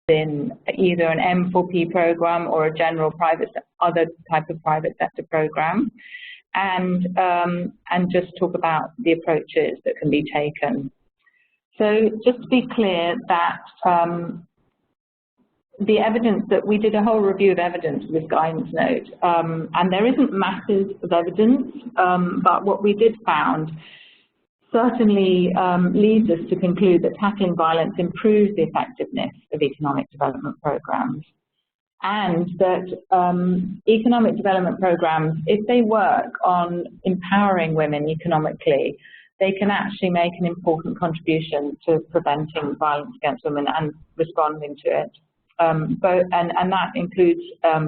in either an M4P program or a general other type of private sector program, and just talk about the approaches that can be taken. So just to be clear that the evidence that we did a whole review of evidence for this guidance note, and there isn't masses of evidence, but what we did found certainly leads us to conclude that tackling violence improves the effectiveness of economic development programs, and that economic development programs, if they work on empowering women economically, they can actually make an important contribution to preventing violence against women and responding to it. And that includes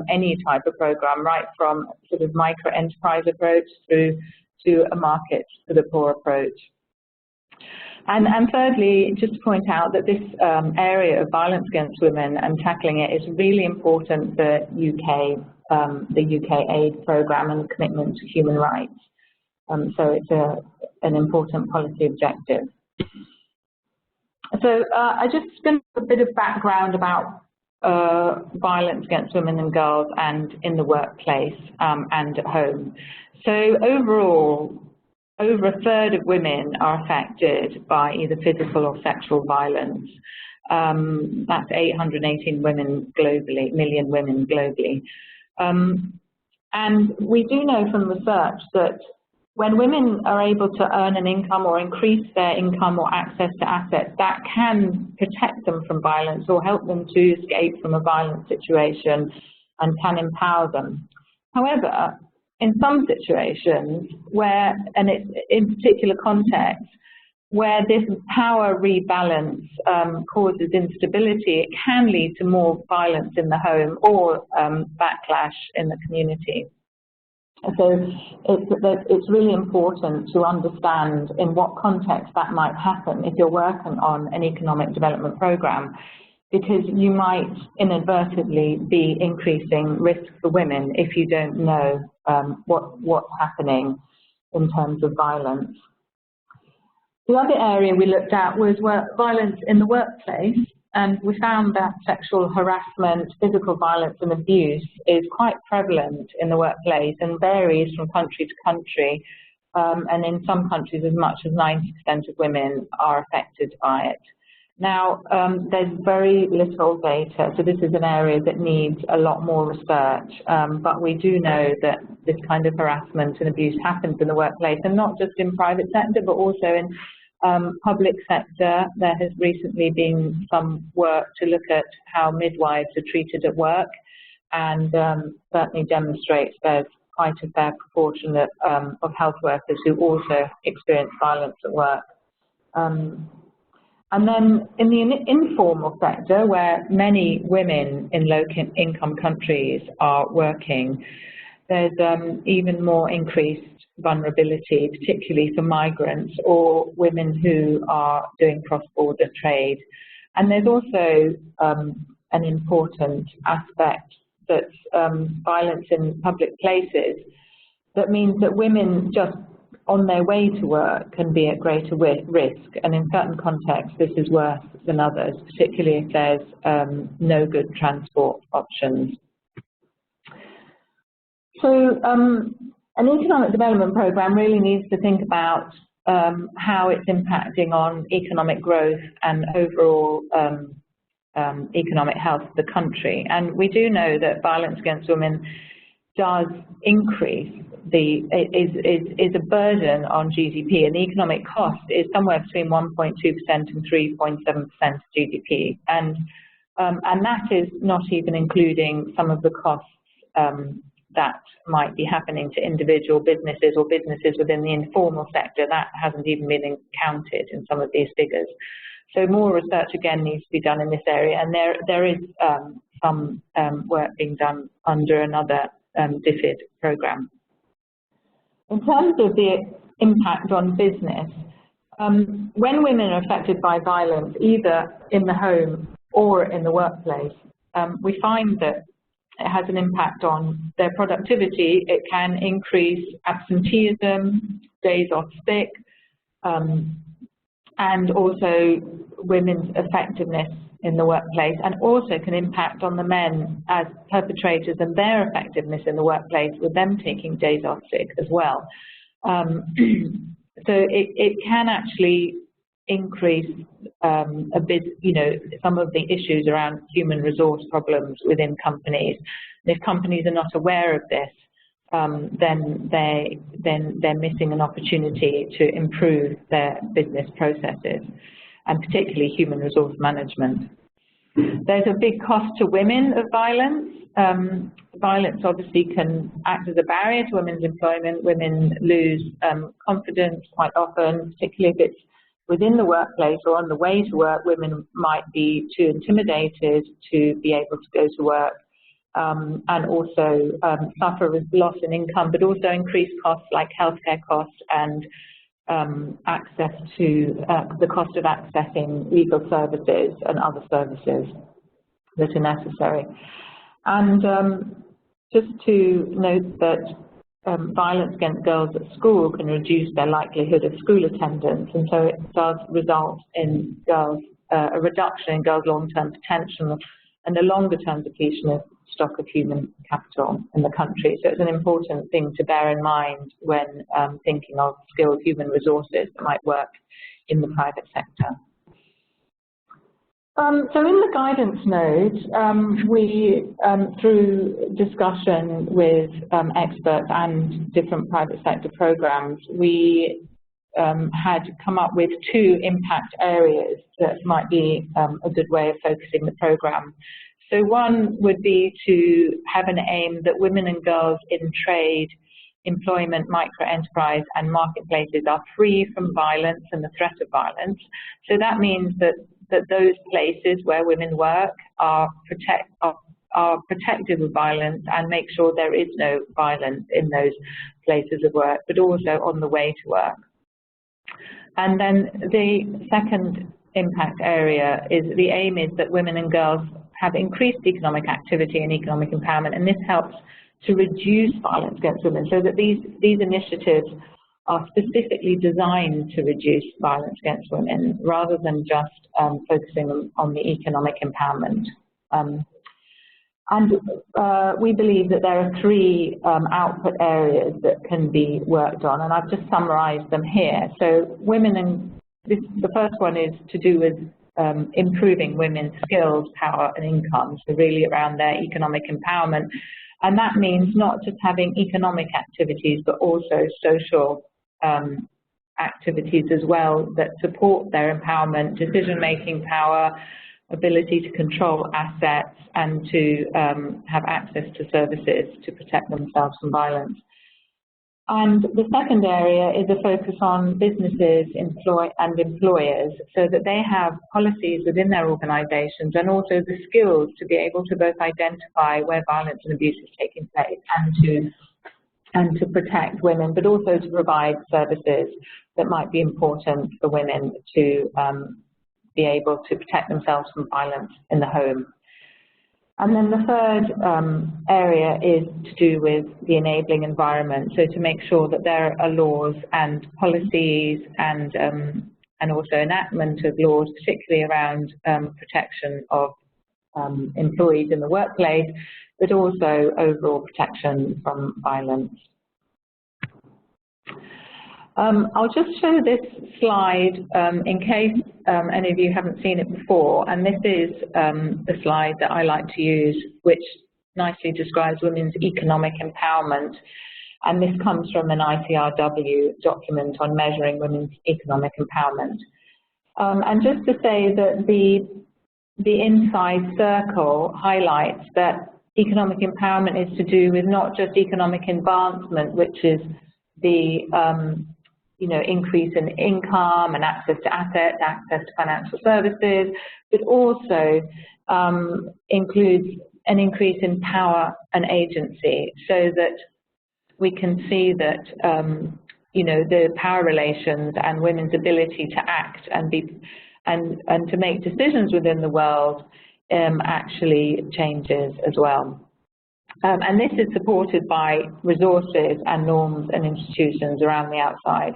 any type of program, right from sort of micro-enterprise approach through to a market to the poor approach. And thirdly, just to point out that this area of violence against women and tackling it is really important for the UK aid programme and the commitment to human rights. So it's an important policy objective. So I just going to give a bit of background about violence against women and girls and in the workplace and at home. So overall, over a third of women are affected by either physical or sexual violence. That's 818 million women globally. And we do know from research that when women are able to earn an income or increase their income or access to assets, that can protect them from violence or help them to escape from a violent situation and can empower them. However, in some situations where, and it's in particular contexts, where this power rebalance causes instability, it can lead to more violence in the home or backlash in the community. So it's really important to understand in what context that might happen if you're working on an economic development program, because you might inadvertently be increasing risk for women if you don't know what's happening in terms of violence. The other area we looked at was violence in the workplace, and we found that sexual harassment, physical violence and abuse is quite prevalent in the workplace and varies from country to country, and in some countries as much as 90% of women are affected by it. Now, there's very little data, so this is an area that needs a lot more research, but we do know that this kind of harassment and abuse happens in the workplace, and not just in private sector, but also in public sector. There has recently been some work to look at how midwives are treated at work, and certainly demonstrates there's quite a fair proportion of health workers who also experience violence at work. And then in the informal sector, where many women in low-income countries are working, there's even more increased vulnerability, particularly for migrants or women who are doing cross-border trade. And there's also an important aspect that's violence in public places. That means that women just on their way to work can be at greater risk, and in certain contexts this is worse than others, particularly if there's no good transport options. So an economic development program really needs to think about how it's impacting on economic growth and overall economic health of the country. And we do know that violence against women does increase is a burden on GDP, and the economic cost is somewhere between 1.2% and 3.7% of GDP, and that is not even including some of the costs that might be happening to individual businesses or businesses within the informal sector. That hasn't even been counted in some of these figures. So more research again needs to be done in this area, and there is some work being done under another DFID program. In terms of the impact on business, when women are affected by violence, either in the home or in the workplace, we find that it has an impact on their productivity. It can increase absenteeism, days off sick, and also women's effectiveness in the workplace, and also can impact on the men as perpetrators and their effectiveness in the workplace, with them taking days off sick as well. So it can actually increase a bit, some of the issues around human resource problems within companies. And if companies are not aware of this, then they're missing an opportunity to improve their business processes, and particularly human resource management. There's a big cost to women of violence. Violence obviously can act as a barrier to women's employment. Women lose confidence quite often, particularly if it's within the workplace or on the way to work. Women might be too intimidated to be able to go to work, and also suffer with loss in income, but also increased costs like healthcare costs and access to the cost of accessing legal services and other services that are necessary. And just to note that violence against girls at school can reduce their likelihood of school attendance, and so it does result in girls a reduction in girls' long-term potential and a longer-term depletion of stock of human capital in the country. So it's an important thing to bear in mind when thinking of skilled human resources that might work in the private sector. So in the guidance note, we, through discussion with experts and different private sector programs, we had come up with 2 impact areas that might be a good way of focusing the program. So one would be to have an aim that women and girls in trade, employment, micro-enterprise and marketplaces are free from violence and the threat of violence. So that means that those places where women work are protected with violence, and make sure there is no violence in those places of work, but also on the way to work. And then the second impact area is the aim is that women and girls have increased economic activity and economic empowerment, and this helps to reduce violence against women, so that these initiatives are specifically designed to reduce violence against women rather than just focusing on the economic empowerment. And we believe that there are 3 output areas that can be worked on, and I've just summarized them here. So the first one is to do with improving women's skills, power and income, so really around their economic empowerment. And that means not just having economic activities, but also social activities as well that support their empowerment, decision-making power, ability to control assets, and to have access to services to protect themselves from violence. And the second area is a focus on businesses and employers, so that they have policies within their organizations and also the skills to be able to both identify where violence and abuse is taking place and to protect women, but also to provide services that might be important for women to be able to protect themselves from violence in the home. And then the third area is to do with the enabling environment, so to make sure that there are laws and policies and also enactment of laws, particularly around protection of employees in the workplace, but also overall protection from violence. I'll just show this slide in case any of you haven't seen it before, and this is the slide that I like to use, which nicely describes women's economic empowerment, and this comes from an ICRW document on measuring women's economic empowerment. And just to say that the inside circle highlights that economic empowerment is to do with not just economic advancement, which is the increase in income and access to assets, access to financial services, but also includes an increase in power and agency, so that we can see that the power relations and women's ability to act and to make decisions within the world actually changes as well. And this is supported by resources and norms and institutions around the outside.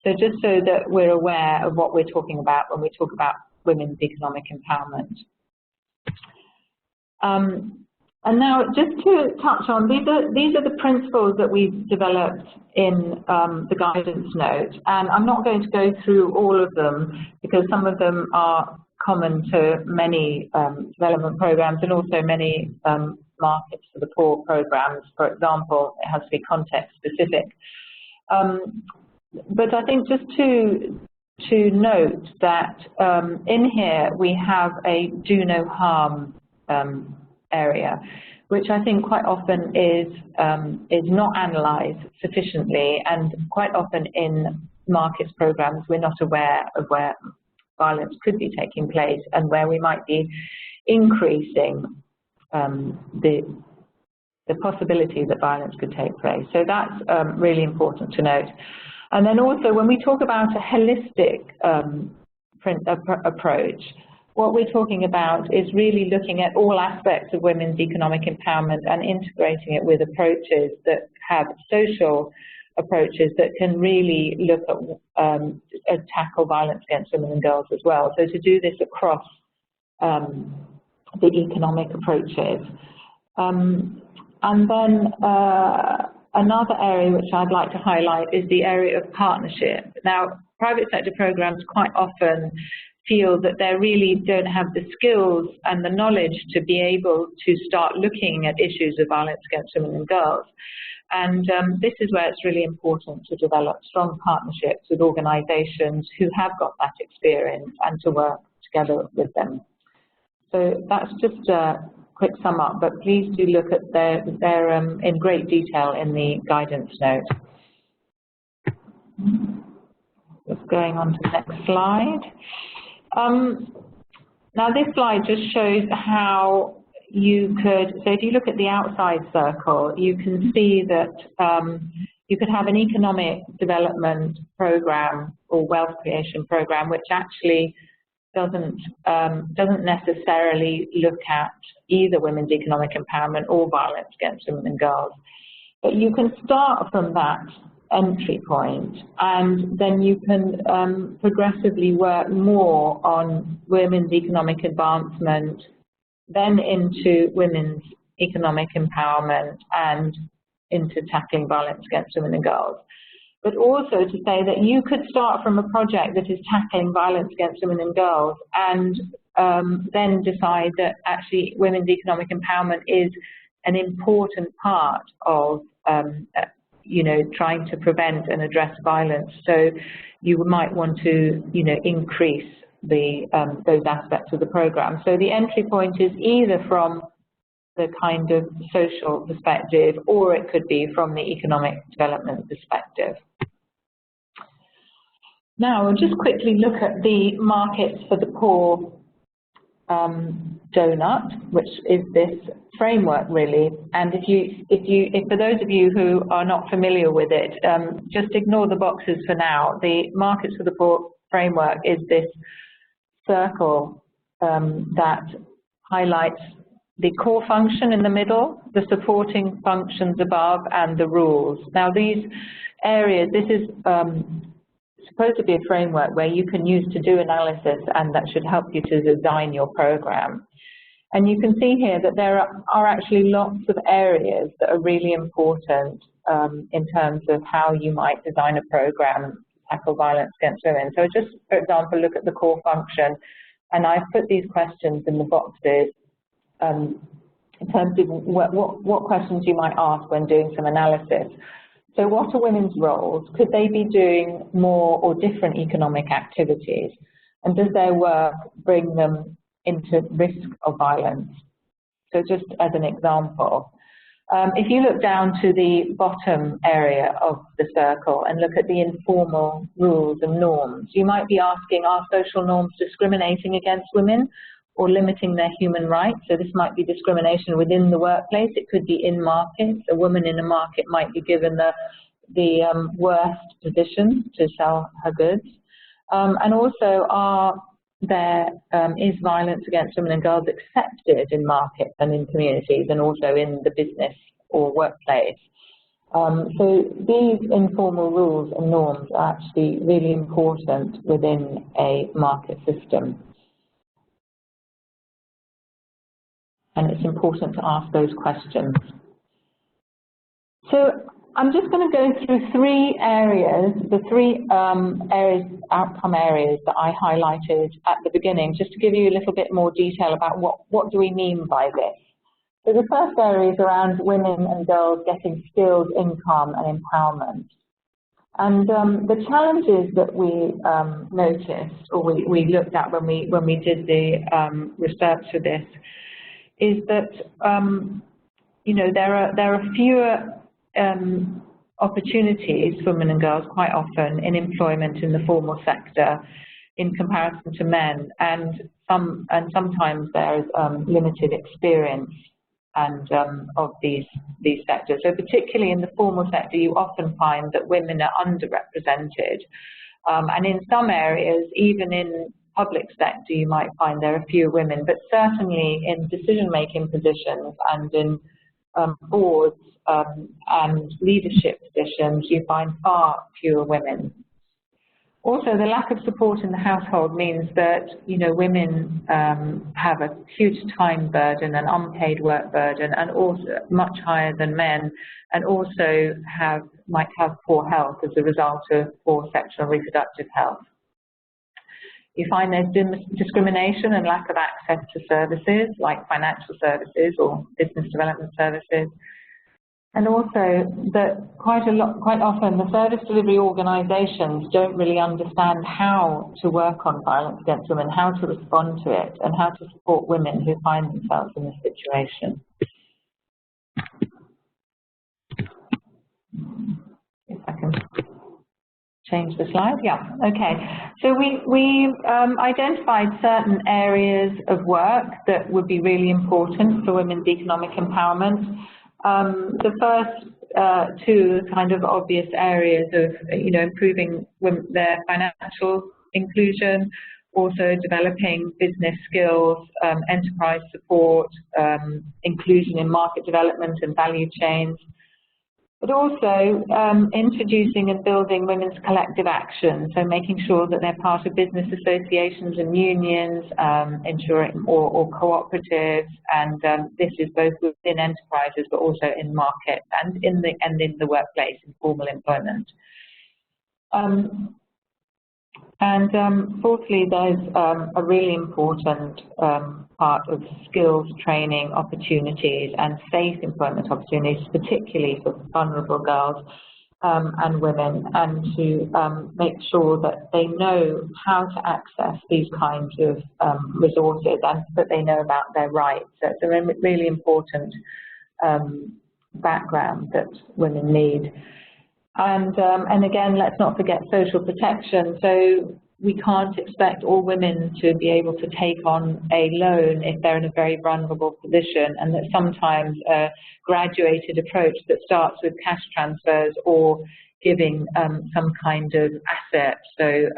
So just so that we're aware of what we're talking about when we talk about women's economic empowerment. And now, just to touch on, these are the principles that we've developed in the guidance note. And I'm not going to go through all of them because some of them are common to many development programs and also many markets for the poor programs. For example, it has to be context specific. But I think just to note that in here we have a do no harm area, which I think quite often is not analysed sufficiently, and quite often in markets programs we're not aware of where violence could be taking place and where we might be increasing the possibility that violence could take place. So that's really important to note. And then also when we talk about a holistic approach, what we're talking about is really looking at all aspects of women's economic empowerment and integrating it with approaches that have social approaches that can really look at tackle violence against women and girls as well. So to do this across the economic approaches. And then another area which I'd like to highlight is the area of partnership. Now, private sector programs quite often feel that they really don't have the skills and the knowledge to be able to start looking at issues of violence against women and girls. And this is where it's really important to develop strong partnerships with organisations who have got that experience and to work together with them. So that's just a quick sum up, but please do look at their in great detail in the guidance note. Just going on to the next slide. Now this slide just shows how you could, so if you look at the outside circle, you can see that you could have an economic development program or wealth creation program which actually doesn't necessarily look at either women's economic empowerment or violence against women and girls. But you can start from that entry point, and then you can progressively work more on women's economic advancement, then into women's economic empowerment and into tackling violence against women and girls. But also to say that you could start from a project that is tackling violence against women and girls and then decide that actually women's economic empowerment is an important part of trying to prevent and address violence. So you might want to increase those aspects of the program. So the entry point is either from the kind of social perspective, or it could be from the economic development perspective. Now we'll just quickly look at the markets for the poor donut, which is this framework really. And if for those of you who are not familiar with it, just ignore the boxes for now. The markets for the poor framework is this circle that highlights the core function in the middle, the supporting functions above, and the rules. Now these areas, this is supposed to be a framework where you can use to do analysis, and that should help you to design your program. And you can see here that there are actually lots of areas that are really important in terms of how you might design a program to tackle violence against women. So just, for example, look at the core function, and I've put these questions in the boxes in terms of what questions you might ask when doing some analysis. So what are women's roles? Could they be doing more or different economic activities? And does their work bring them into risk of violence? So just as an example, if you look down to the bottom area of the circle and look at the informal rules and norms, you might be asking, are social norms discriminating against women or limiting their human rights? So this might be discrimination within the workplace. It could be in markets. A woman in a market might be given the worst position to sell her goods. And also, is violence against women and girls accepted in markets and in communities and also in the business or workplace? So these informal rules and norms are actually really important within a market system. And it's important to ask those questions. So I'm just going to go through three areas, the three outcome areas that I highlighted at the beginning, just to give you a little bit more detail about what do we mean by this. So the first area is around women and girls getting skills, income and empowerment. And the challenges that we noticed, or we looked at when we did the research for this, is that there are fewer opportunities for women and girls quite often in employment in the formal sector in comparison to men, and sometimes there is limited experience and of these sectors. So particularly in the formal sector, you often find that women are underrepresented, and in some areas, even in public sector, you might find there are fewer women, but certainly in decision-making positions and in boards and leadership positions, you find far fewer women. Also, the lack of support in the household means that women have a huge time burden and unpaid work burden, and also much higher than men, and also might have poor health as a result of poor sexual and reproductive health. You find there's discrimination and lack of access to services like financial services or business development services. And also that quite often the service delivery organisations don't really understand how to work on violence against women, how to respond to it, and how to support women who find themselves in this situation. If I can change the slide, yeah, okay. So we identified certain areas of work that would be really important for women's economic empowerment. The first two kind of obvious areas of improving their financial inclusion, also developing business skills, enterprise support, inclusion in market development and value chains, but also introducing and building women's collective action, so making sure that they're part of business associations and unions, ensuring or cooperatives, and this is both within enterprises but also in market and in the workplace, in formal employment. Fourthly, there's a really important part of skills training opportunities and safe employment opportunities, particularly for vulnerable girls and women, and to make sure that they know how to access these kinds of resources and that they know about their rights. So it's a really important background that women need. And again, let's not forget social protection. So we can't expect all women to be able to take on a loan if they're in a very vulnerable position, and that sometimes a graduated approach that starts with cash transfers or giving some kind of asset, so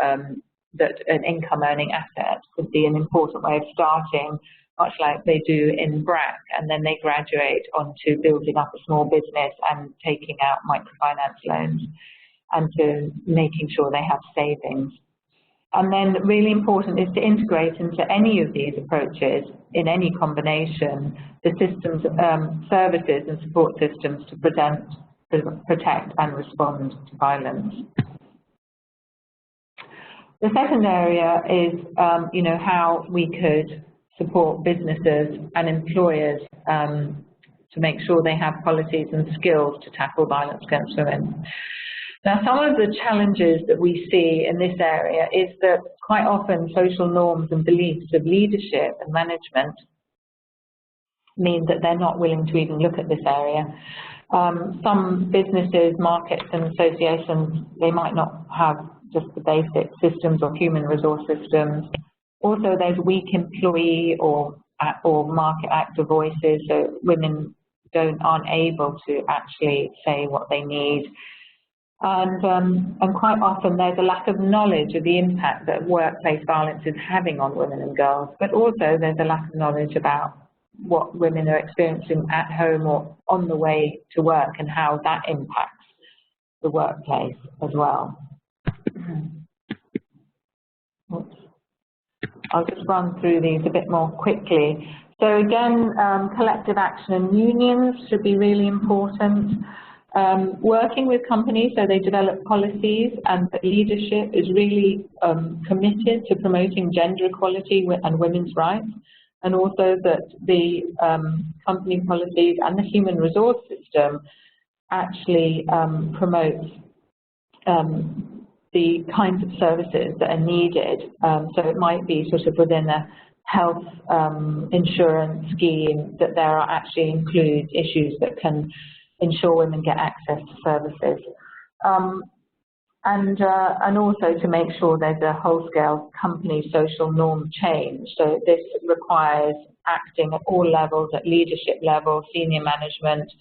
that an income earning asset could be an important way of starting, much like they do in BRAC, and then they graduate onto building up a small business and taking out microfinance loans, and to making sure they have savings. And then really important is to integrate into any of these approaches, in any combination, the systems, services and support systems to protect and respond to violence. The second area is, how we could support businesses and employers to make sure they have policies and skills to tackle violence against women. Now, some of the challenges that we see in this area is that quite often social norms and beliefs of leadership and management mean that they're not willing to even look at this area. Some businesses, markets and associations, they might not have just the basic systems or human resource systems. Also, there's weak employee or market actor voices, so women aren't able to actually say what they need. And quite often there's a lack of knowledge of the impact that workplace violence is having on women and girls, but also there's a lack of knowledge about what women are experiencing at home or on the way to work and how that impacts the workplace as well. I'll just run through these a bit more quickly. So again, collective action and unions should be really important. Working with companies so they develop policies, and the leadership is really committed to promoting gender equality and women's rights, and also that the company policies and the human resource system actually promote the kinds of services that are needed. So it might be sort of within a health insurance scheme that there are actually include issues that can ensure women get access to services. And also to make sure there's a whole-scale company social norm change. So this requires acting at all levels, at leadership level, senior management,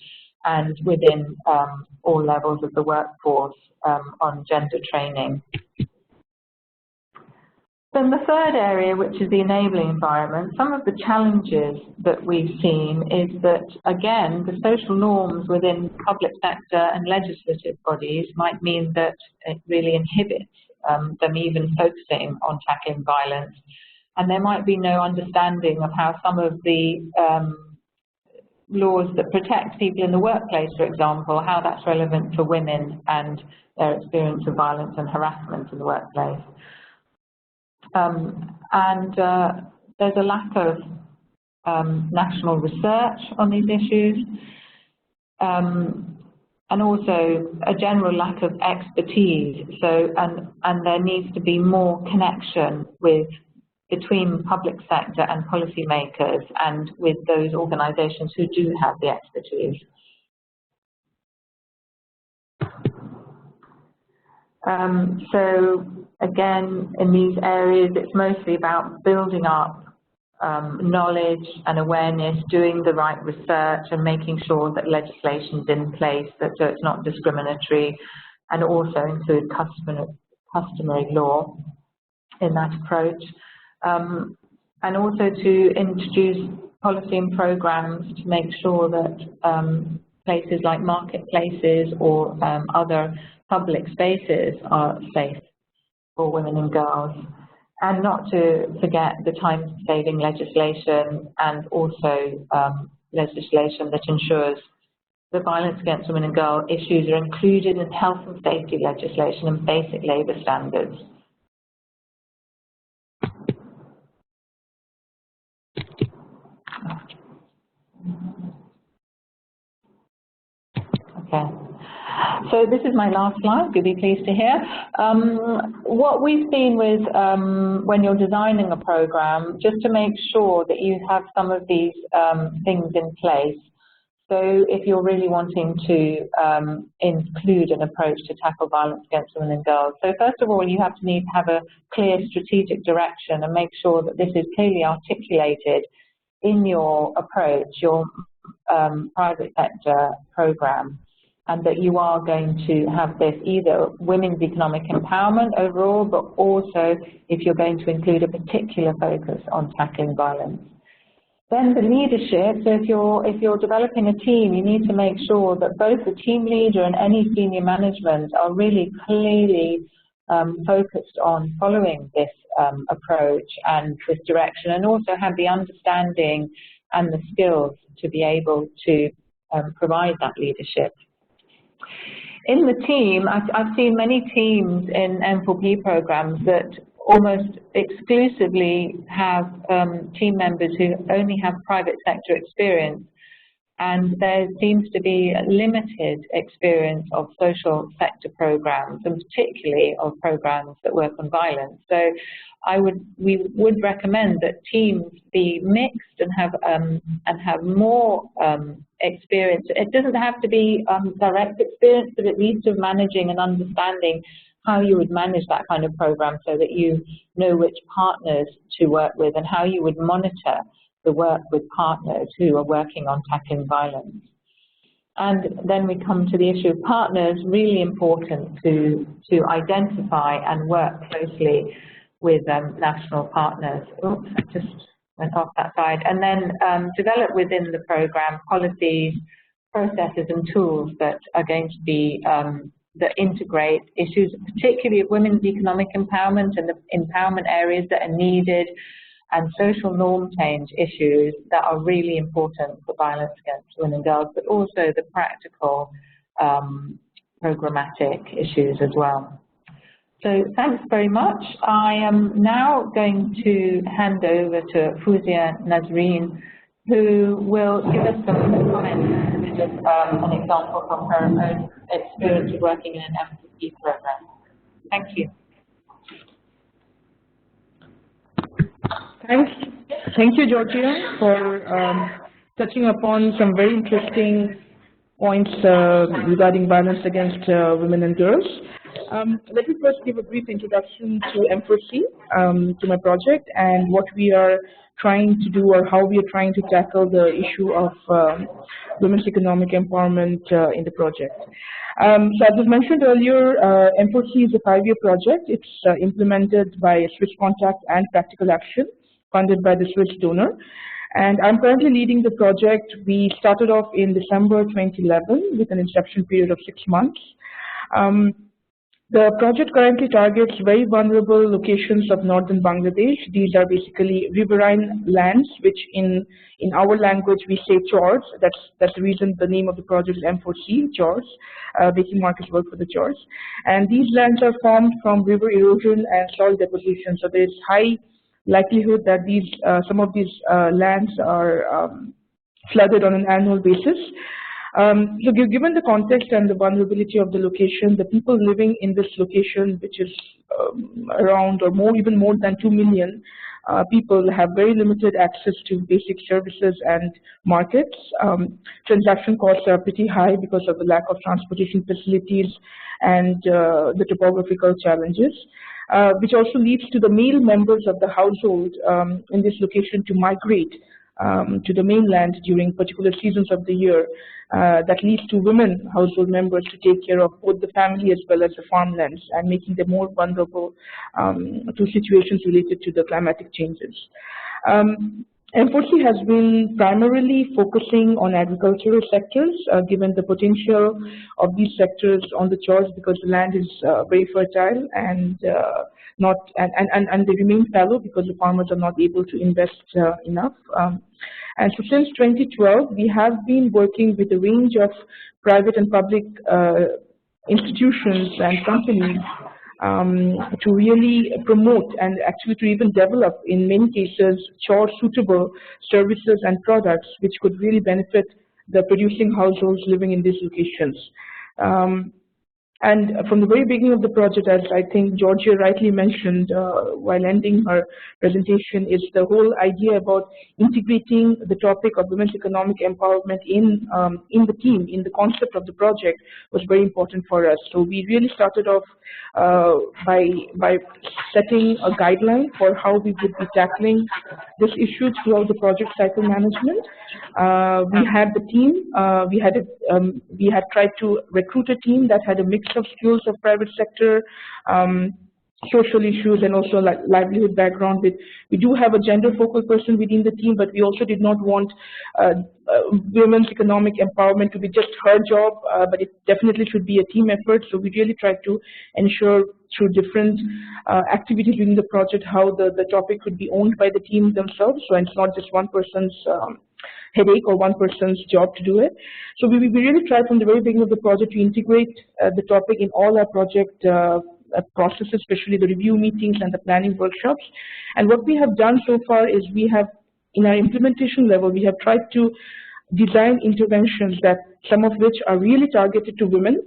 and within all levels of the workforce on gender training. Then the third area, which is the enabling environment, some of the challenges that we've seen is that, again, the social norms within public sector and legislative bodies might mean that it really inhibits them even focusing on tackling violence. And there might be no understanding of how some of the laws that protect people in the workplace, for example, how that's relevant for women and their experience of violence and harassment in the workplace. There's a lack of national research on these issues, and also a general lack of expertise. So, and there needs to be more connection between public sector and policymakers and with those organisations who do have the expertise. So again, in these areas, it's mostly about building up knowledge and awareness, doing the right research and making sure that legislation's in place, so it's not discriminatory, and also include customary law in that approach. And also to introduce policy and programs to make sure that places like marketplaces or other public spaces are safe for women and girls, and not to forget the time-saving legislation and also legislation that ensures that violence against women and girls issues are included in health and safety legislation and basic labour standards. Okay. So this is my last slide, you'll be pleased to hear. What we've seen with when you're designing a program, just to make sure that you have some of these things in place. So if you're really wanting to include an approach to tackle violence against women and girls. So first of all, you have to have a clear strategic direction and make sure that this is clearly articulated in your approach, your private sector program, and that you are going to have this either women's economic empowerment overall, but also if you're going to include a particular focus on tackling violence. Then the leadership, so if you're developing a team, you need to make sure that both the team leader and any senior management are really clearly focused on following this approach and this direction, and also have the understanding and the skills to be able to provide that leadership. In the team, I've seen many teams in M4P programs that almost exclusively have team members who only have private sector experience, and there seems to be a limited experience of social sector programs, and particularly of programs that work on violence. So we would recommend that teams be mixed and have more experience. It doesn't have to be direct experience, but at least of managing and understanding how you would manage that kind of program so that you know which partners to work with and how you would monitor the work with partners who are working on tackling violence. And then we come to the issue of partners, really important to identify and work closely with national partners. Oops, I just went off that side. And then develop within the program policies, processes and tools that are going to be that integrate issues, particularly of women's economic empowerment and the empowerment areas that are needed, and social norm change issues that are really important for violence against women and girls, but also the practical programmatic issues as well. So thanks very much. I am now going to hand over to Fouzia Nasreen, who will give us some comments with an example from her own experience of working in an MPP program. Thank you. Thank you, Georgia, for touching upon some very interesting points regarding violence against women and girls. Let me first give a brief introduction to M4C, to my project, and what we are trying to do, or how we are trying to tackle the issue of women's economic empowerment in the project. So as was mentioned earlier, M4C is a 5-year project. It's implemented by Swiss Contact and Practical Action, funded by the Swiss donor. And I'm currently leading the project. We started off in December 2011 with an inception period of 6 months. The project currently targets very vulnerable locations of northern Bangladesh. These are basically riverine lands, which in our language we say chors. That's the reason the name of the project is M4C, chors, making markets work for the chors. And these lands are formed from river erosion and soil deposition. So there's high likelihood that some of these lands are flooded on an annual basis. So given the context and the vulnerability of the location, the people living in this location, which is around or even more than 2 million people, have very limited access to basic services and markets. Transaction costs are pretty high because of the lack of transportation facilities and the topographical challenges, which also leads to the male members of the household in this location to migrate to the mainland during particular seasons of the year. That leads to women household members to take care of both the family as well as the farmlands, and making them more vulnerable to situations related to the climatic changes. M4C has been primarily focusing on agricultural sectors, given the potential of these sectors on the chores, because the land is very fertile and and they remain fallow because the farmers are not able to invest enough. And so since 2012, we have been working with a range of private and public institutions and companies to really promote and actually to even develop, in many cases, chore-suitable services and products which could really benefit the producing households living in these locations. And from the very beginning of the project, as I think Georgia rightly mentioned while ending her presentation, is the whole idea about integrating the topic of women's economic empowerment in the team, in the concept of the project, was very important for us. So we really started off by setting a guideline for how we would be tackling this issue throughout the project cycle management. We had the team, we had tried to recruit a team that had a mix of skills of private sector, social issues, and also livelihood background. We do have a gender focal person within the team, but we also did not want women's economic empowerment to be just her job, but it definitely should be a team effort. So we really tried to ensure through different activities within the project how the topic could be owned by the team themselves, so it's not just one person's headache or one person's job to do it. So we really tried from the very beginning of the project to integrate the topic in all our project processes, especially the review meetings and the planning workshops. And what we have done so far is we have, in our implementation level, we have tried to design interventions that some of which are really targeted to women.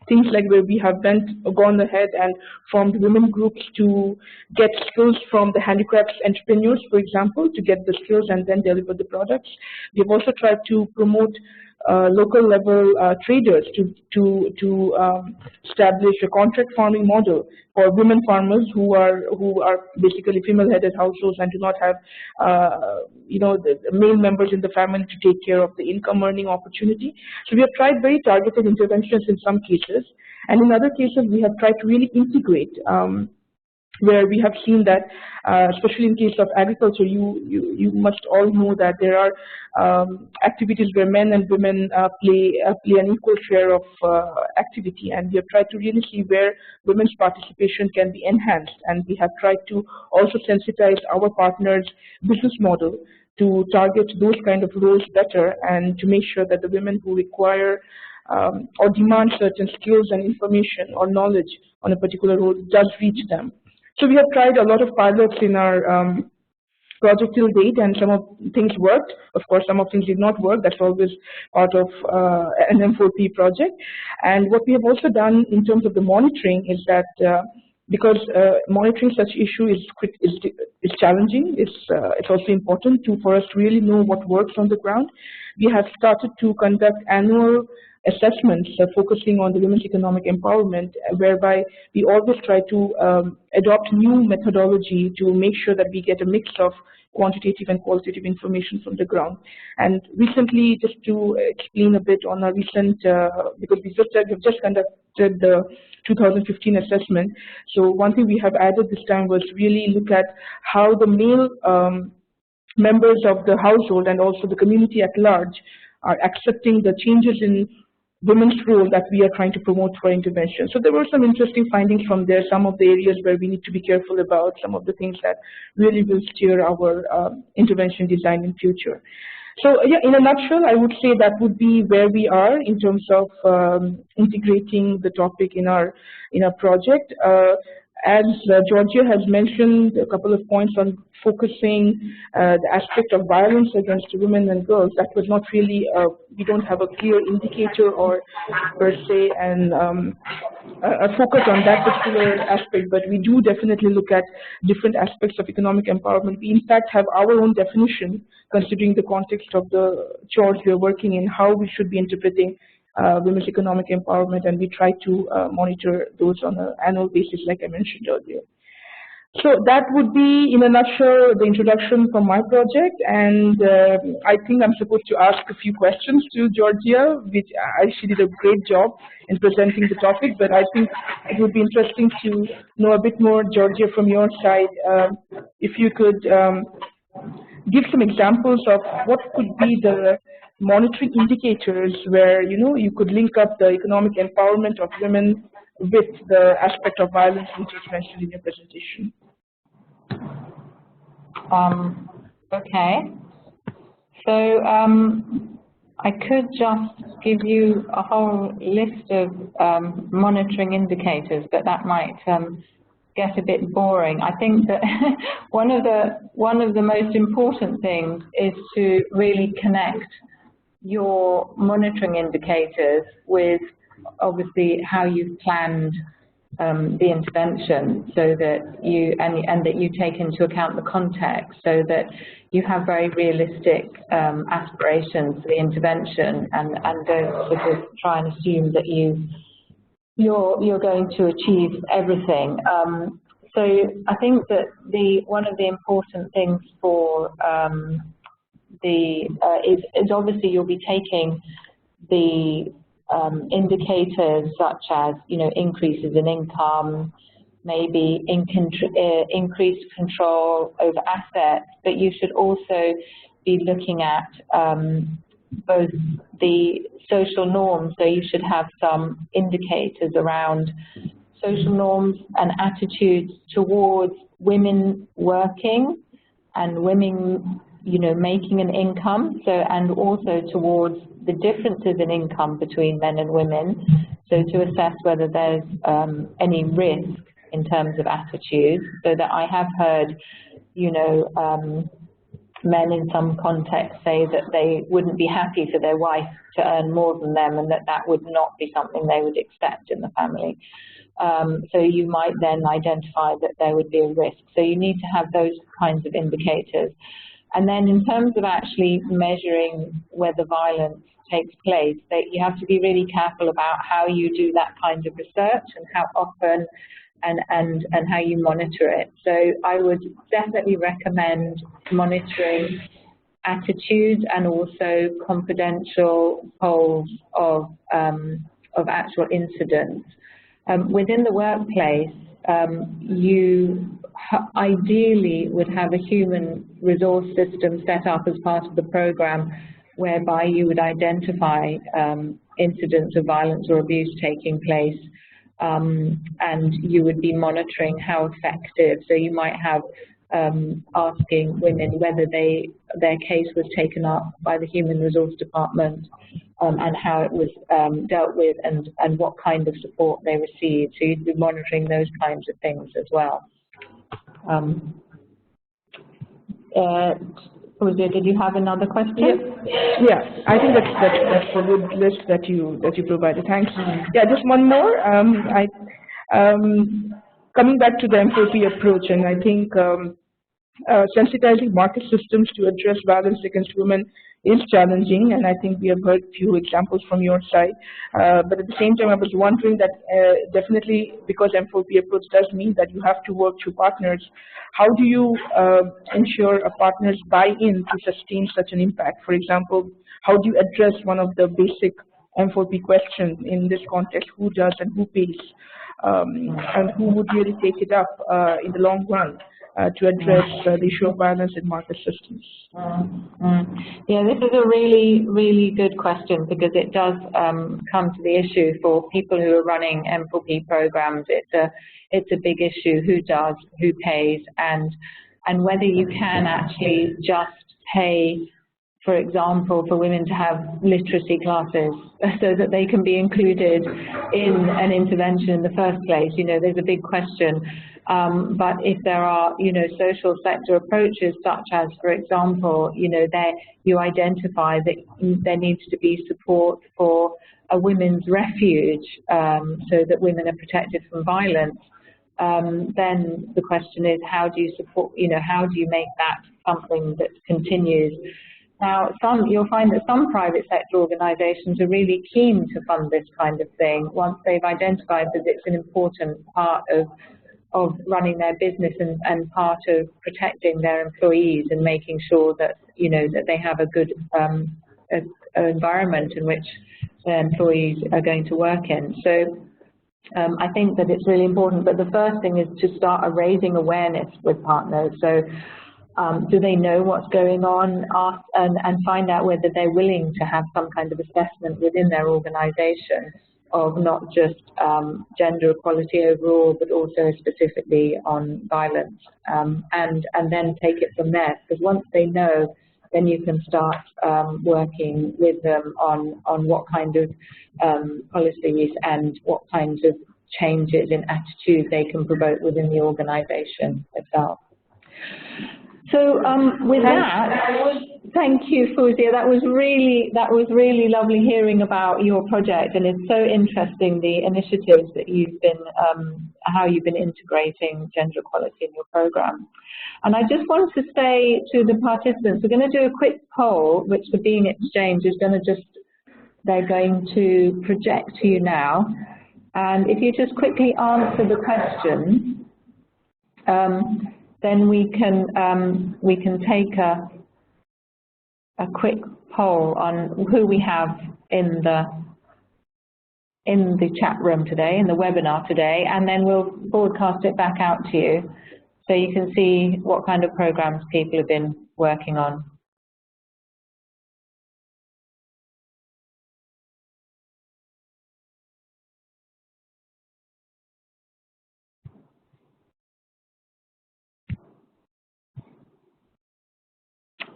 Things like where we have gone ahead and formed women groups to get skills from the handicrafts entrepreneurs, for example, to get the skills and then deliver the products. We've also tried to promote local level traders to establish a contract farming model for women farmers who are basically female-headed households and do not have the male members in the family to take care of the income earning opportunity. So we have tried very targeted interventions in some cases, and in other cases we have tried to really integrate where we have seen that, especially in case of agriculture, you must all know that there are activities where men and women play an equal share of activity, and we have tried to really see where women's participation can be enhanced, and we have tried to also sensitize our partners' business model to target those kind of roles better, and to make sure that the women who require or demand certain skills and information or knowledge on a particular role does reach them. So we have tried a lot of pilots in our project till date, and some of things worked. Of course, some of things did not work. That's always part of an M4P project. And what we have also done in terms of the monitoring is that because monitoring such issue is challenging, it's also important for us to really know what works on the ground. We have started to conduct annual assessments focusing on the women's economic empowerment, whereby we always try to adopt new methodology to make sure that we get a mix of quantitative and qualitative information from the ground. And recently, just to explain a bit on our recent, because we have just conducted the 2015 assessment. So one thing we have added this time was really look at how the male members of the household and also the community at large are accepting the changes in women's role that we are trying to promote for intervention. So there were some interesting findings from there, some of the areas where we need to be careful about, some of the things that really will steer our intervention design in future. So yeah, in a nutshell, I would say that would be where we are in terms of integrating the topic in our project. As Georgia has mentioned a couple of points on focusing the aspect of violence against women and girls, that was not really, we don't have a clear indicator or per se and a focus on that particular aspect, but we do definitely look at different aspects of economic empowerment. We in fact have our own definition considering the context of the chores we are working in, how we should be interpreting women's economic empowerment, and we try to monitor those on an annual basis, like I mentioned earlier. So that would be, in a nutshell, the introduction from my project, and I think I'm supposed to ask a few questions to Georgia, which she did a great job in presenting the topic, but I think it would be interesting to know a bit more, Georgia, from your side, if you could give some examples of what could be the monitoring indicators where you could link up the economic empowerment of women with the aspect of violence which was mentioned in your presentation. Okay. So I could just give you a whole list of monitoring indicators, but that might get a bit boring. I think that one of the most important things is to really connect your monitoring indicators with obviously how you've planned the intervention, so that you and that you take into account the context, so that you have very realistic aspirations for the intervention, and don't sort of try and assume that you're going to achieve everything. So I think that one of the important things for is obviously you'll be taking the indicators such as increases in income, maybe increased control over assets, but you should also be looking at both the social norms. So you should have some indicators around social norms and attitudes towards women working and women making an income, and also towards the differences in income between men and women, so to assess whether there's any risk in terms of attitudes. So that I have heard, men in some contexts say that they wouldn't be happy for their wife to earn more than them, and that would not be something they would accept in the family. So you might then identify that there would be a risk. So you need to have those kinds of indicators. And then in terms of actually measuring whether violence takes place, that you have to be really careful about how you do that kind of research and how often and how you monitor it. So I would definitely recommend monitoring attitudes and also confidential polls of actual incidents. Within the workplace, you ideally would have a human resource system set up as part of the program whereby you would identify incidents of violence or abuse taking place, and you would be monitoring how effective. So you might have asking women whether their case was taken up by the Human Resource Department, and how it was dealt with, and what kind of support they received. So you'd be monitoring those kinds of things as well. Fouzia, did you have another question? Yeah, I think that's a good list that you provided. Thanks. Yeah, just one more. Coming back to the M4P approach, and I think sensitizing market systems to address violence against women is challenging, and I think we have heard a few examples from your side. But at the same time, I was wondering that definitely, because M4P approach does mean that you have to work through partners, how do you ensure a partner's buy-in to sustain such an impact? For example, how do you address one of the basic M4P questions in this context: who does and who pays, and who would really take it up in the long run to address the issue of violence in market systems? Yeah, this is a really, really good question, because it does come to the issue for people who are running M4P programs. It's a big issue: who does, who pays, and whether you can actually just pay, for example, for women to have literacy classes so that they can be included in an intervention in the first place. You know, there's a big question. But if there are, social sector approaches, such as, for example, you identify that there needs to be support for a women's refuge, so that women are protected from violence, then the question is, how do you support, how do you make that something that continues? Now, you'll find that some private sector organisations are really keen to fund this kind of thing once they've identified that it's an important part of running their business and part of protecting their employees and making sure that, that they have a good environment in which their employees are going to work in. So I think that it's really important, but the first thing is to start raising awareness with partners. So do they know what's going on, and find out whether they're willing to have some kind of assessment within their organisation of not just gender equality overall, but also specifically on violence, and then take it from there. Because once they know, then you can start working with them on what kind of policies and what kinds of changes in attitude they can promote within the organisation itself. So with that, thank you, Fouzia. That was really lovely hearing about your project, and it's so interesting, the initiatives that you've been, how you've been integrating gender equality in your program. And I just want to say to the participants, we're going to do a quick poll, which the Being Exchange is going to they're going to project to you now. And if you just quickly answer the question, then we can take a quick poll on who we have in the chat room today, in the webinar today, and then we'll broadcast it back out to you so you can see what kind of programs people have been working on.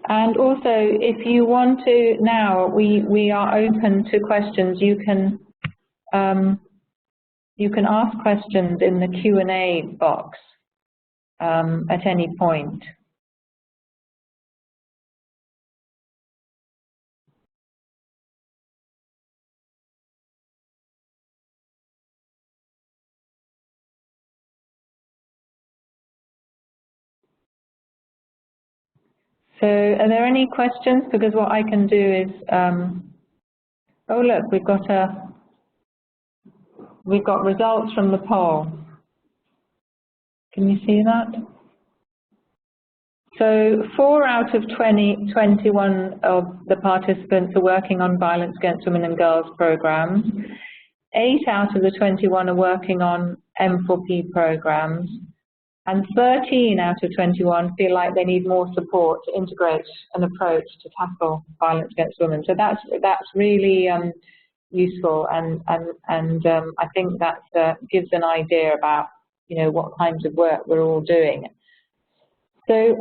And also, if you want to now, we are open to questions. You can ask questions in the Q&A box at any point. So are there any questions? Because what I can do is, oh look, we've got results from the poll. Can you see that? So 4 out of 21 of the participants are working on violence against women and girls programs. 8 out of the 21 are working on M4P programs, and 13 out of 21 feel like they need more support to integrate an approach to tackle violence against women. So that's really useful, and I think that gives an idea about what kinds of work we're all doing. So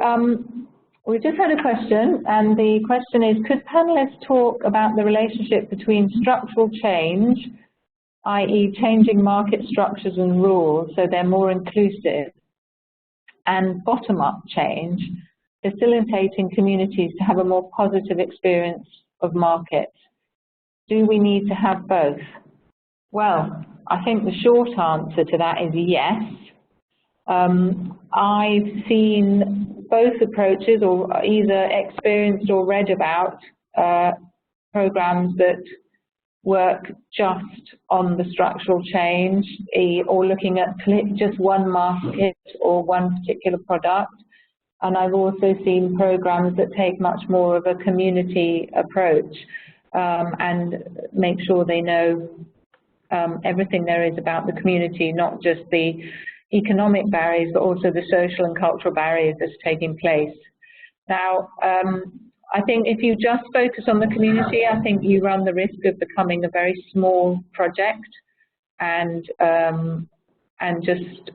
we just had a question, and the question is, could panelists talk about the relationship between structural change, i.e. changing market structures and rules so they're more inclusive, and bottom-up change, facilitating communities to have a more positive experience of markets? Do we need to have both? Well, I think the short answer to that is yes. I've seen both approaches, or either experienced or read about programs that work just on the structural change, or looking at just one market or one particular product. And I've also seen programs that take much more of a community approach and make sure they know everything there is about the community, not just the economic barriers, but also the social and cultural barriers that's taking place. Now, I think if you just focus on the community, I think you run the risk of becoming a very small project and just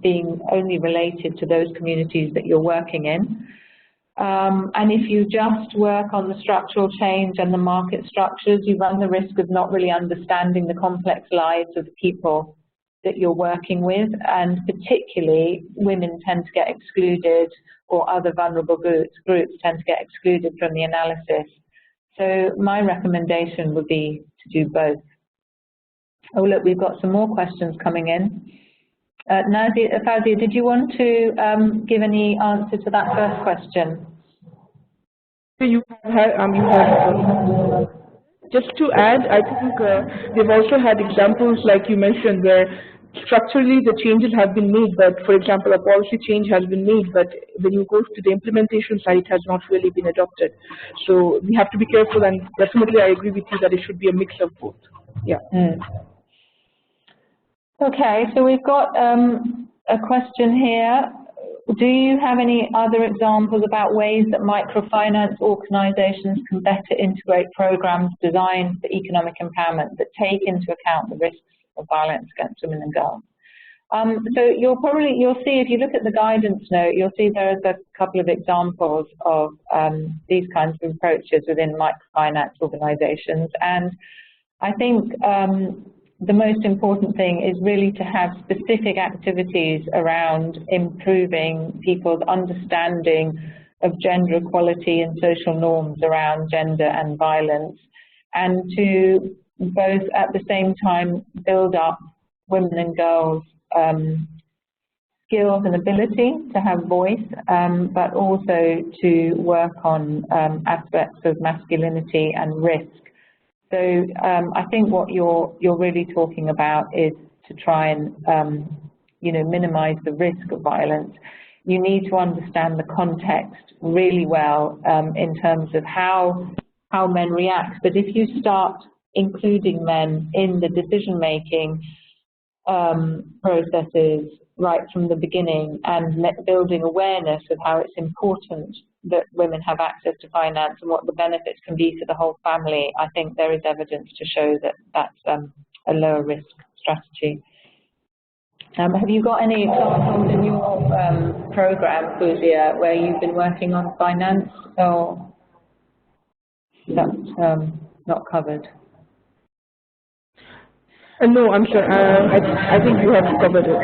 being only related to those communities that you're working in. And if you just work on the structural change and the market structures, you run the risk of not really understanding the complex lives of the people that you're working with, and particularly women tend to get excluded, or other vulnerable groups tend to get excluded from the analysis. So my recommendation would be to do both. Oh look, we've got some more questions coming in. Fouzia, did you want to give any answer to that first question? Just to add, I think we've also had examples, like you mentioned, where structurally the changes have been made, but for example, a policy change has been made, but when you go to the implementation side, it has not really been adopted. So we have to be careful, and definitely I agree with you that it should be a mix of both. Yeah. Okay, so we've got a question here. Do you have any other examples about ways that microfinance organizations can better integrate programs designed for economic empowerment that take into account the risks of violence against women and girls? So you'll see, if you look at the guidance note, you'll see there's a couple of examples of these kinds of approaches within microfinance organizations. And I think the most important thing is really to have specific activities around improving people's understanding of gender equality and social norms around gender and violence, and to both at the same time build up women and girls' skills and ability to have voice, but also to work on aspects of masculinity and risk. So I think what you're really talking about is to try and minimize the risk of violence. You need to understand the context really well in terms of how men react. But if you start including men in the decision-making processes right from the beginning, and building awareness of how it's important that women have access to finance and what the benefits can be for the whole family, I think there is evidence to show that that's a lower risk strategy. Have you got any examples in your program, Fouzia, where you've been working on finance, or that's not covered? No, I'm sure. I think you have covered it.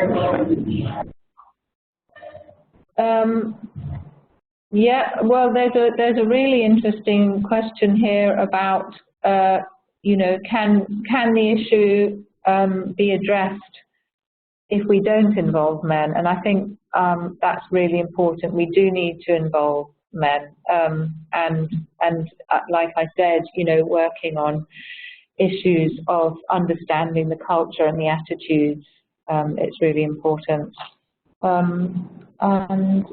Yeah, well, there's a really interesting question here about, can the issue be addressed if we don't involve men? And I think that's really important. We do need to involve men, and like I said, working on issues of understanding the culture and the attitudes, it's really important. And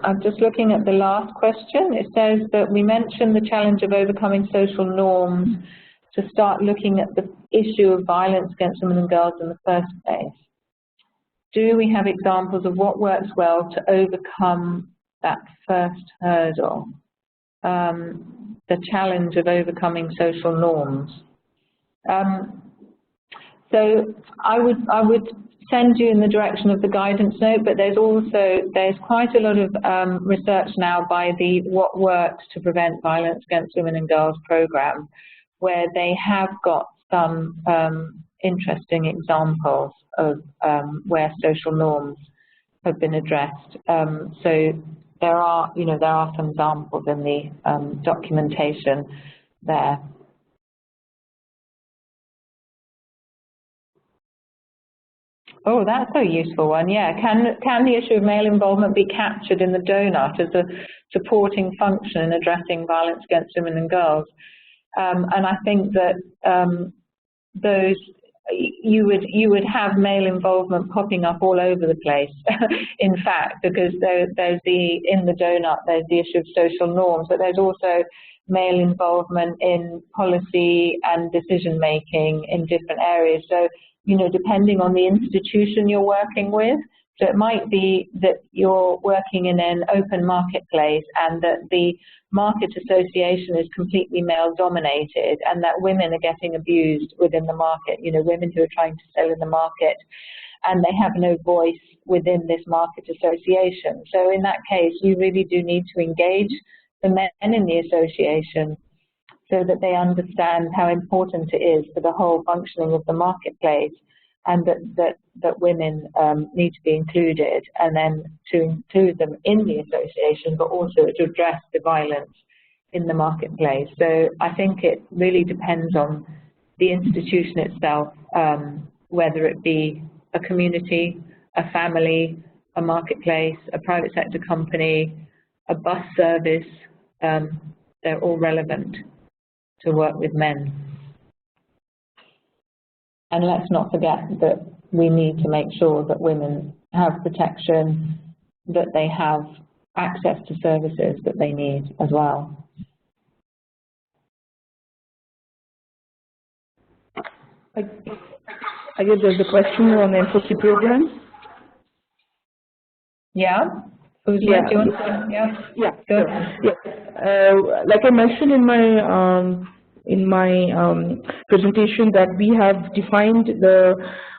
I'm just looking at the last question. It says that we mentioned the challenge of overcoming social norms to start looking at the issue of violence against women and girls in the first place? Do we have examples of what works well to overcome that first hurdle, the challenge of overcoming social norms? So I would send you in the direction of the guidance note, but there's quite a lot of research now by the What Works to Prevent Violence Against Women and Girls program, where they have got some interesting examples of where social norms have been addressed. So there are some examples in the documentation there. Oh, that's a useful one. Yeah, can the issue of male involvement be captured in the donut as a supporting function in addressing violence against women and girls? And I think that those you would have male involvement popping up all over the place. In fact, because there's in the donut there's the issue of social norms, but there's also male involvement in policy and decision making in different areas. So, depending on the institution you're working with, so it might be that you're working in an open marketplace and that the market association is completely male dominated and that women are getting abused within the market, women who are trying to sell in the market, and they have no voice within this market association. So in that case, you really do need to engage the men in the association so that they understand how important it is for the whole functioning of the marketplace, and that women need to be included, and then to include them in the association, but also to address the violence in the marketplace. So I think it really depends on the institution itself, whether it be a community, a family, a marketplace, a private sector company, a bus service. They're all relevant to work with men. And let's not forget that we need to make sure that women have protection, that they have access to services that they need as well. I guess there's a question on the empathy program. Yeah. Fouzia, yeah. Do you want to? Yeah. Good. Yeah. Like I mentioned in my presentation, that we have defined the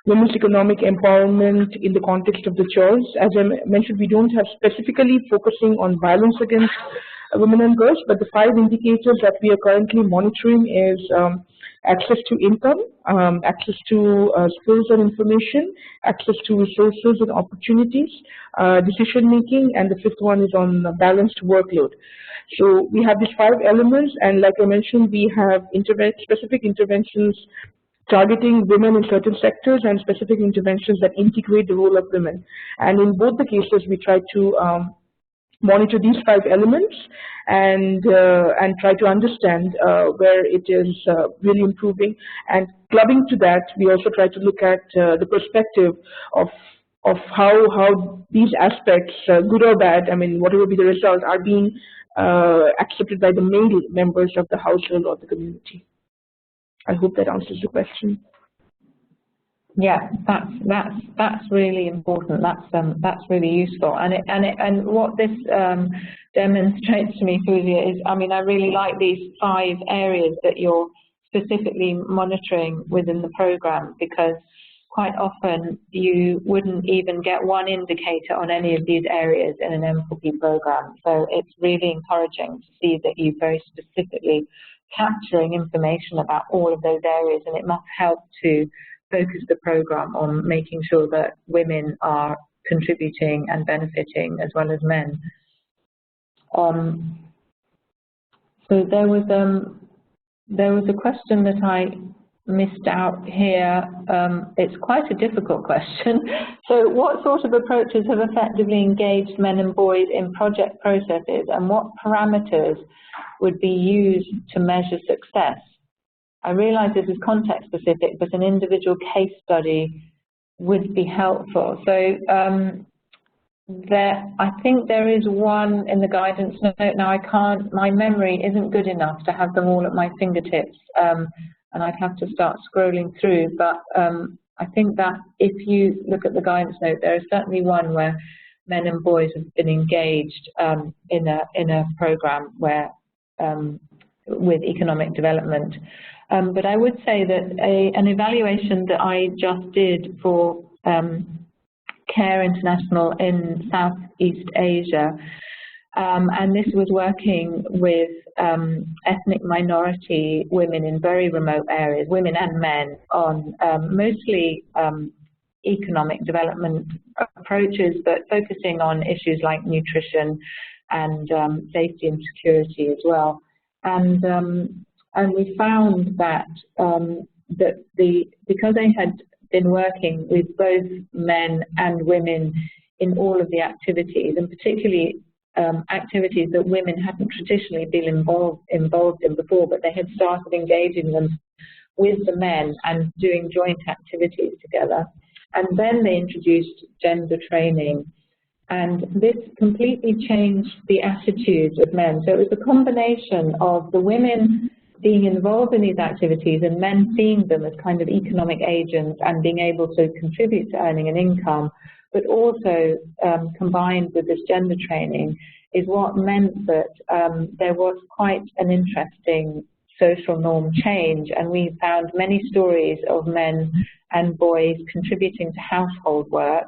women's economic empowerment in the context of the chores. As I mentioned, we don't have specifically focusing on violence against women and girls, but the 5 indicators that we are currently monitoring is access to income, access to skills and information, access to resources and opportunities, decision making, and the 5th one is on balanced workload. So we have these 5 elements, and like I mentioned, we have specific interventions targeting women in certain sectors and specific interventions that integrate the role of women. And in both the cases, we try to monitor these 5 elements and try to understand where it is really improving. And clubbing to that, we also try to look at the perspective of how these aspects, good or bad, I mean, whatever be the result, are being accepted by the male members of the household or the community. I hope that answers the question. Yeah, that's really important. That's really useful, and what this demonstrates to me, Fouzia, is, I mean, I really like these 5 areas that you're specifically monitoring within the program, because quite often you wouldn't even get one indicator on any of these areas in an empathy program. So it's really encouraging to see that you very specifically capturing information about all of those areas, and it must help to focus the program on making sure that women are contributing and benefiting as well as men. So there was a question that I missed out here. It's quite a difficult question. So what sort of approaches have effectively engaged men and boys in project processes, and what parameters would be used to measure success? I realize this is context specific, but an individual case study would be helpful. So I think there is one in the guidance note. Now my memory isn't good enough to have them all at my fingertips and I'd have to start scrolling through, but I think that if you look at the guidance note, there is certainly one where men and boys have been engaged in a program where with economic development. But I would say that an evaluation that I just did for Care International in Southeast Asia, and this was working with ethnic minority women in very remote areas, women and men, on mostly economic development approaches, but focusing on issues like nutrition and safety and security as well. And we found that because they had been working with both men and women in all of the activities, and particularly activities that women hadn't traditionally been involved in before, but they had started engaging them with the men and doing joint activities together. And then they introduced gender training, and this completely changed the attitudes of men. So it was a combination of the women being involved in these activities and men seeing them as kind of economic agents and being able to contribute to earning an income, but also combined with this gender training is what meant that there was quite an interesting social norm change, and we found many stories of men and boys contributing to household work.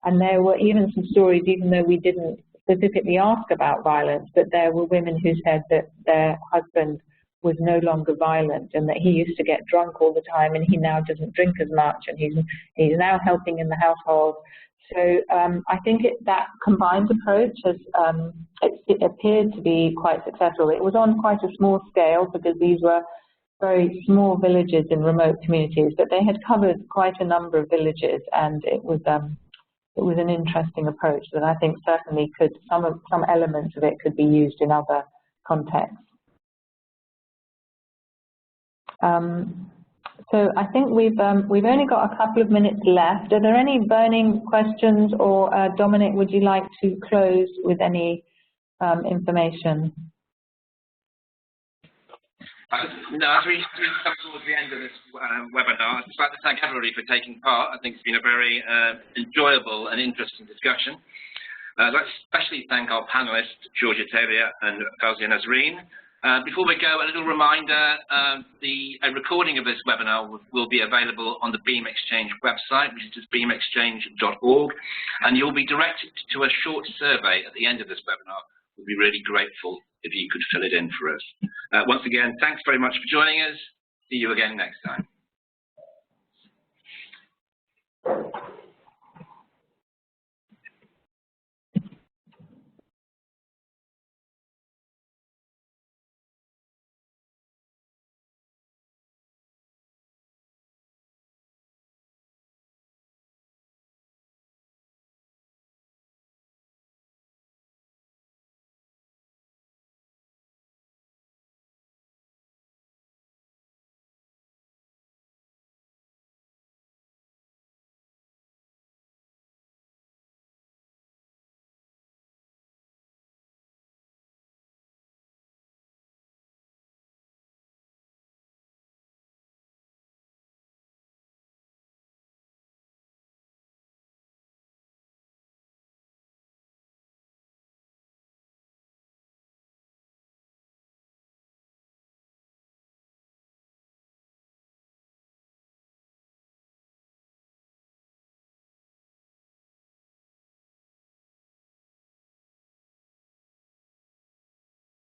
And there were even some stories, even though we didn't specifically ask about violence, but there were women who said that their husband was no longer violent and that he used to get drunk all the time and he now doesn't drink as much, and he's now helping in the household. So I think that combined approach has it appeared to be quite successful. It was on quite a small scale because these were very small villages in remote communities, but they had covered quite a number of villages, and it was an interesting approach that I think certainly some elements of it could be used in other contexts. So I think we've only got a couple of minutes left. Are there any burning questions, or Dominic, would you like to close with any information? No, as we come towards the end of this webinar, I'd just like to thank everybody for taking part. I think it's been a very enjoyable and interesting discussion. I'd like to especially thank our panelists, Georgia Taylor and Fouzia Nasreen. Before we go, a little reminder, a recording of this webinar will be available on the Beam Exchange website, which is beamexchange.org, and you'll be directed to a short survey at the end of this webinar. We'd be really grateful if you could fill it in for us. Once again, thanks very much for joining us. See you again next time.